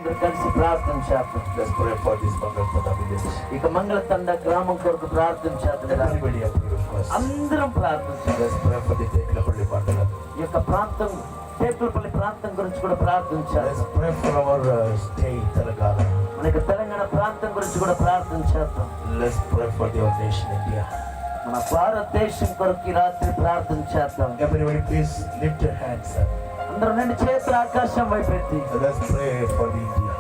అందరూ కలిసి ప్రార్థన చేద్దాం. Let's pray for this Mangalpanda village. ఇక మంగళతండ గ్రామం కొరకు ప్రార్థన చేద్దాం. Everybody up here first. అందరం ప్రార్థన చేద్దాం. Let's pray for the Teklapalli Mandala. ఈ యొక్క ప్రాంతం టేకులపల్లి ప్రాంతం గురించి కూడా ప్రార్థన చేద్దాం. Let's pray for our state Telangana. మనకి తెలంగాణ ప్రాంతం గురించి కూడా ప్రార్థన చేద్దాం. Let's pray for the whole nation India. మన భారతదేశం కొరకు ఈ రాత్రి ప్రార్థన చేద్దాం. Everybody please lift your hands up. అందరూ రెండు చేతులు ఆకాశం వైపు ఎత్తి Let's pray for the India.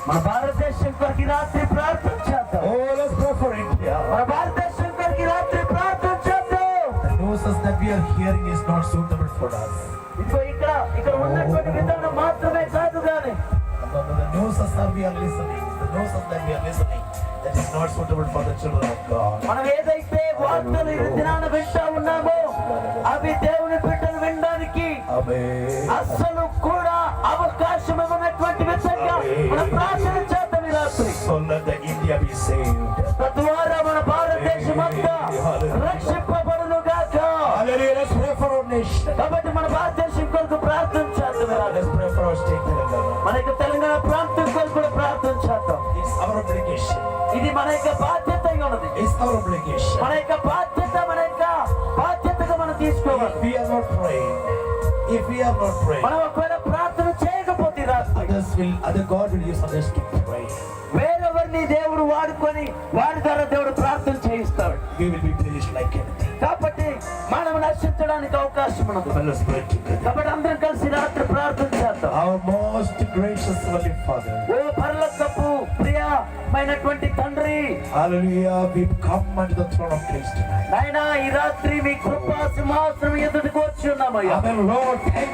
మన భారతదేశం కొరకు ఈ రాత్రి ప్రార్థన చేద్దాం. Oh, let's pray for India. మన భారతదేశం కొరకు ఈ రాత్రి ప్రార్థన చేద్దాం. The news that we are hearing is not suitable for us. ఇదిగో ఇక్కడ ఉన్నటువంటి విధానం మాత్రమే కాదు కానీ The news that we are listening, that is not suitable for the children of God. మనం ఏదైతే వార్తలు ఈ దినాన వింటా ఉన్నామో అవి దేవుని బిడ్డలు వినడానికి Amen. అస్సలు కూడా అవకాశం ఇవ్వనటువంటి విధంగా మనం ప్రార్థన చేద్దాం ఈ రాత్రి. So let the India be saved. తద్వారా మన భారతదేశం అంతా రక్షింపబడును గాక. Hallelujah. Let's pray for our nation. కాబట్టి మన భారతదేశం కొరకు ప్రార్థన చేద్దాం ఈ రాత్రి. Let's pray for our state Telangana. మన యొక్క తెలంగాణ ప్రాంతం కొరకు కూడా ప్రార్థన చేద్దాం. It's our obligation. ఇది మన యొక్క బాధ్యత ఉన్నది. It's our obligation. మన యొక్క బాధ్యతగా మనం తీసుకోవాలి. If we are not praying, మనం ఒకవేళ ప్రార్థన చేయకపోతే ఈ రాత్రి other God will use others to pray. వేరెవరిని దేవుడు వాడుకొని వారి ద్వారా దేవుడు ప్రార్థన చేయిస్తాడు. We will be perished like anything. కాబట్టి మనం నశించడానికి అవకాశం ఉన్నది. Let's pray together. కాబట్టి అందరం కలిసి రాత్రి ప్రార్థన చేద్దాం. Our most gracious Heavenly Father. ఓ పరలోకపు ప్రియమైనటువంటి తండ్రి, Hallelujah. We've come unto the throne of grace tonight. నాయనా ఈ రాత్రి మీ కృపా సింహాసనం ఎదుటికి వచ్చి ఉన్నామయ్యా. Amen, Lord. Thank